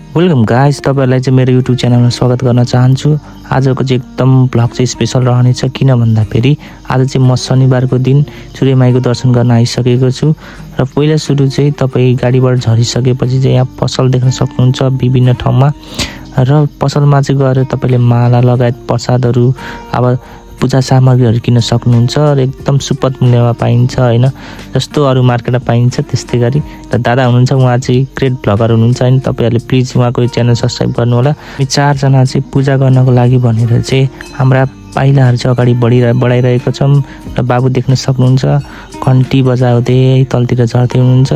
Welcome guys, तपाईहरुलाई चाहिँ मेरो YouTube च्यानलमा स्वागत गर्न चाहन्छु। आजको चाहिँ एकदम भ्लग चाहिँ स्पेशल रहनेछ, किन भन्दा फेरि आज चाहिँ म शनिबारको दिन सूर्यमाईको दर्शन गर्न आइसकेको छु। र पहिला सुरु चाहिँ तपाई गाडीबाट झरिसकेपछि चाहिँ यहाँ पसल देख्न सक्नुहुन्छ विभिन्न ठाउँमा। र पसलमा चाहिँ गएर तपाईले माला लगायत प्रसादहरु अब पूजा सामग्रीहरु किन्न सक्नुहुन्छ र एकदम सुपथ मूल्यमा पाइन्छ हैन, जस्तो अरु मार्केटमा पाइन्छ त्यस्तै गरी। र दादा हुनुहुन्छ, उहाँ चाहिँ ग्रेट ब्लगर हुनुहुन्छ हैन, तपाईहरुले प्लिज उहाँको च्यानल सब्स्क्राइब गर्नु होला। हामी चार जना चाहिँ पूजा गर्नको लागि भनेर चाहिँ हाम्रा पाइलाहरु चाहिँ अगाडि बढाइरहेको छौं। र बाबु देख्न सक्नुहुन्छ घण्टी बजाउँदै तलतिर झर्दै हुनुहुन्छ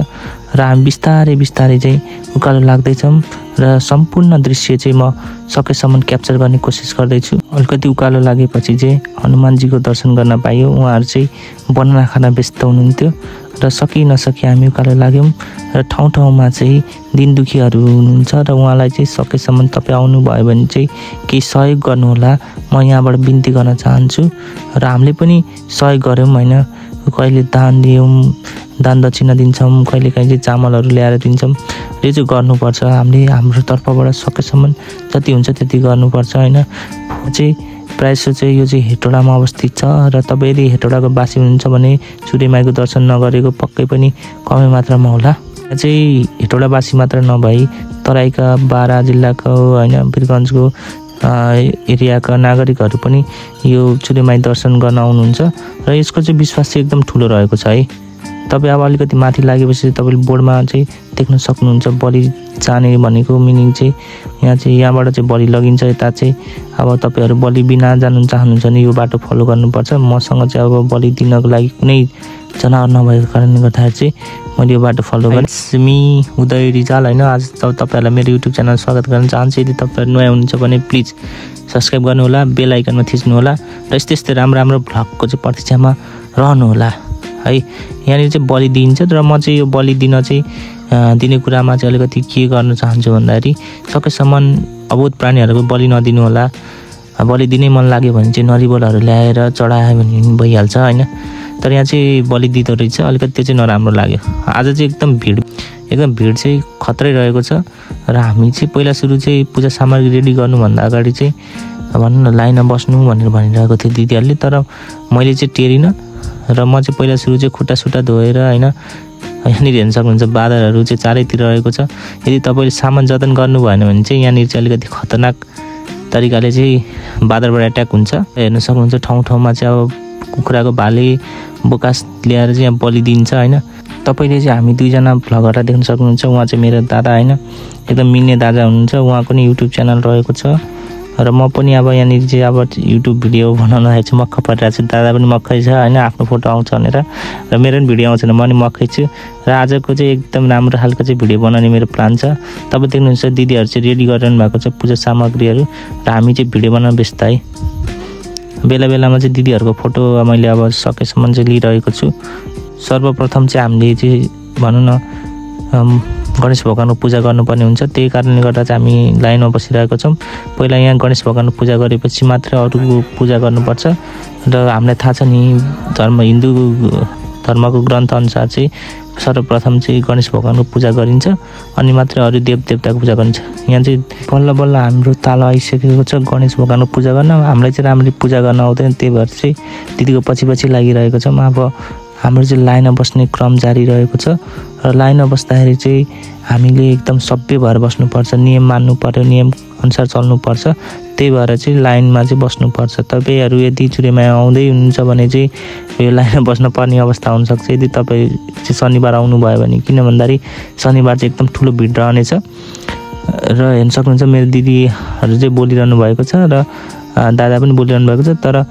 र हामी बिस्तारै बिस्तारै चाहिँ उकालो लाग्दै छौं। र सम्पूर्ण दृश्य चाहिँ म सकेसम्म क्याप्चर गर्ने कोसिस गर्दै छु। अलिकति उकालो लागेपछि चाहिँ हनुमानजीको दर्शन गर्न पाइयो। उहाँहरु चाहिँ बनाना खाना व्यस्त हुनुहुन्थ्यो र सकी नसकी हामी उकालो लाग्यौं। र ठाउँ ठाउँमा चाहिँ दिनदुखीहरु हुनुहुन्छ र उहाँलाई चाहिँ सकेसम्म तपाई आउनु भयो भने चाहिँ केही सहयोग गर्नु होला, म यहाँबाट बिन्ती गर्न चाहन्छु। र हामीले पनि सहयोग गर्यौं हैन, कहिले दान दियौं, दान दक्षिणा दिन्छौं, कहिले काहीँ चाहिँ चामलहरु ल्याएर दिन्छौं। यो चाहिँ गर्नुपर्छ, हामीले हाम्रो तर्फबाट सकेसम्म जति हुन्छ त्यति गर्नुपर्छ हैन। चाहिँ प्रायसो चाहिँ यो चाहिँ हेटौडामा अवस्थित छ र तपाई यदि हेटौडाको बासी हुनुहुन्छ भने सूर्यमाईको दर्शन नगरेको पक्कै पनि कमै मात्रामा होला। चाहिँ हेटौडा बासी मात्र नभई तराईका बारा जिल्लाको हैन वीरगञ्जको एरियाका नागरिकहरु पनि यो सूर्यमाई दर्शन गर्न आउनुहुन्छ र यसको चाहिँ विश्वास चाहिँ एकदम ठूलो रहेको छ है। तपाई अब अलिकति माथि लागेपछि तपाईले बोर्डमा चाहिँ देख्न सक्नुहुन्छ बलि जाने भनेको मिनिङ चाहिँ यहाँ चाहिँ यहाँबाट चाहिँ बलि लगिन्छ। यता चाहिँ अब तपाईहरु बलि बिना जानु चाहनुहुन्छ भने यो बाटो फलो गर्नुपर्छ। मसँग चाहिँ अब बलि दिनको लागि कुनै जनावर नभएको कारणले गर्दाखेरि चाहिँ मैले यो बाटो फलो गरेँ। मी उदय रिजाल हैन, आज तपाईहरुलाई मेरो YouTube च्यानल स्वागत गर्न चाहन्छु। यदि तपाईहरु नयाँ हुनुहुन्छ भने प्लिज सब्स्क्राइब गर्नु होला, बेल आइकनमा थिच्नु होला र यस्तै राम्रो भ्लगको चाहिँ प्रतीक्षामा रहनु होला है। यहाँनिर चाहिँ बलि दिइन्छ र म चाहिँ यो बलि दिन चाहिँ दिने कुरामा चाहिँ अलिकति के गर्न चाहन्छु भन्दाखेरि सकेसम्म अबोध प्राणीहरुको बलि नदिनु होला। बलि दिनै मन लाग्यो भने चाहिँ नरिवलहरु ल्याएर चढायो भने भइहाल्छ हैन। तर यहाँ चाहिँ बलि दिँदो रहेछ, अलिकति त्यो चाहिँ नराम्रो लाग्यो। आज चाहिँ एकदम भिड चाहिँ खतरै रहेको छ र हामी चाहिँ पहिला सुरु चाहिँ पूजा सामग्री रेडी गर्नुभन्दा अगाडि चाहिँ भन्नु न लाइनमा बस्नु भनेर भनिरहेको थियो दिदीहरुले, तर मैले चाहिँ टेरिन र म चाहिँ पहिला सुरु चाहिँ खुट्टा सुट्टा धोएर हैन। यहाँनिर हेर्न सक्नुहुन्छ बादरहरु चाहिँ चारैतिर रहेको छ। यदि तपाईले सामान जतन गर्नु भएन भने चाहिँ यहाँनिर चाहिँ अलिकति खतरनाक तरिकाले चाहिँ बादरबाट अट्याक हुन्छ। हेर्न सक्नुहुन्छ ठाउँ ठाउँमा चाहिँ अब कुखुराको भाले बोकास ल्याएर चाहिँ यहाँ बलि दिन्छ हैन। तपाईले चाहिँ हामी दुईजना भ्लगरलाई देख्न सक्नुहुन्छ, उहाँ चाहिँ मेरो दादा हैन, एकदम मिल्ने दादा हुनुहुन्छ। उहाँको नि YouTube च्यानल रहेको छ र म पनि अब यहाँनिर चाहिँ अब YouTube भिडियो बनाउन चाहिँ मक्ख परिरहेको छु। दादा पनि मक्खै छ हैन, आफ्नो फोटो आउँछ भनेर, र मेरो पनि भिडियो आउँछ भने म पनि मक्खै छु। र आजको चाहिँ एकदम राम्रो खालको चाहिँ भिडियो बनाउने मेरो प्लान छ। तपाई देख्नुहुन्छ दिदीहरु चाहिँ रेडी गरिरहनु भएको छ पूजा सामग्रीहरु र हामी चाहिँ भिडियो बनाउन व्यस्त है। बेला बेलामा चाहिँ दिदीहरुको फोटो मैले अब सकेसम्म चाहिँ लिइरहेको छु। सर्वप्रथम चाहिँ हामीले चाहिँ भनौं न गणेश भगवानको पूजा गर्नुपर्ने हुन्छ, त्यही कारणले गर्दा चाहिँ हामी लाइनमा बसिरहेको छौं। पहिला यहाँ गणेश भगवानको पूजा गरेपछि मात्र अरूको पूजा गर्नुपर्छ र हामीलाई थाहा छ नि हिन्दू धर्मको ग्रन्थ अनुसार चाहिँ सर्वप्रथम चाहिँ गणेश भगवानको पूजा गरिन्छ अनि मात्र अरु देवदेवताको पूजा गरिन्छ। यहाँ चाहिँ बल्ल बल्ल हाम्रो ताल आइसकेको छ गणेश भगवानको पूजा गर्न। हामीलाई चाहिँ राम्ररी पूजा गर्न आउँदैन, त्यही भएर चाहिँ दिदीको पछि लागिरहेको छौं। अब हाम्रो चाहिँ लाइनमा बस्ने क्रम जारी रहेको छ र लाइनमा बस्दाखेरि चाहिँ हामीले एकदम सभ्य भएर बस्नुपर्छ, नियम मान्नु पर्यो, नियम अनुसार चल्नु पर्छ। त्यही भएर चाहिँ लाइनमा चाहिँ बस्नुपर्छ। तपाईहरु यदि सूर्यमाई आउँदै हुनुहुन्छ भने चाहिँ यो लाइनमा बस्न पर्ने अवस्था हुन सक्छ। यदि तपाई चाहिँ शनिबार आउनु भयो भने, किन भन्दाखेरि शनिबार चाहिँ एकदम ठूलो भिड रहनेछ। र हेर्न सक्नुहुन्छ मेरो दिदीहरु चाहिँ बोलिरहनु भएको छ र दादा पनि बोलिरहनु भएको छ। तर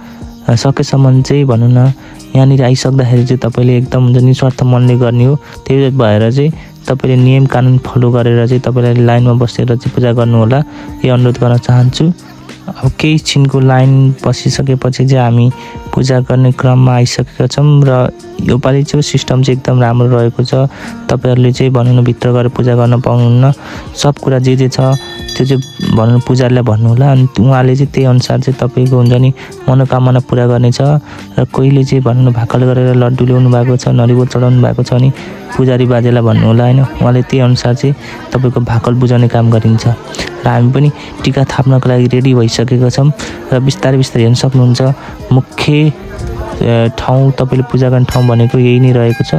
सकेसम्म चाहिँ भनौं न यहाँनिर आइसक्दाखेरि चाहिँ तपाईले एकदम निस्वार्थ मनले गर्ने हो। त्यही भएर चाहिँ तपाईले नियम कानुन फलो गरेर चाहिँ तपाईले लाइनमा बसेर चाहिँ पूजा गर्नु होला, यो अनुरोध गर्न चाहन्छु। अब केही छिनको लाइन बसिसकेपछि चाहिँ हामी पूजा गर्ने क्रममा आइसकेका छौं र यो पालि चाहिँ सिस्टम चाहिँ एकदम राम्रो रहेको छ। तपाईहरुले चाहिँ भनौं न भित्र गएर पूजा गर्न पाउनुहुन्न, सब कुरा जे छ त्यो चाहिँ भन्नु पुजारीलाई भन्नु होला अनि उहाँले चाहिँ त्यही अनुसार चाहिँ तपाईको हुन्छ नि मनोकामना पूरा गर्नेछ। र कोहीले चाहिँ भन्नु भाकल गरेर लड्डु ल्याउनु भएको छ नरिवल चढाउनु भएको छ भने पुजारी बाजेलाई भन्नु होला हैन उहाँले त्यही अनुसार चाहिँ तपाईको भाकल बुझाउने काम गरिन्छ। र हामी पनि टीका थाप्नको लागि रेडी भइसकेका छौं र बिस्तारै बिस्तारै हेर्न सक्नुहुन्छ मुख्य ठाउँ तपाईले पूजा गर्ने ठाउँ भनेको यही नै रहेको छ।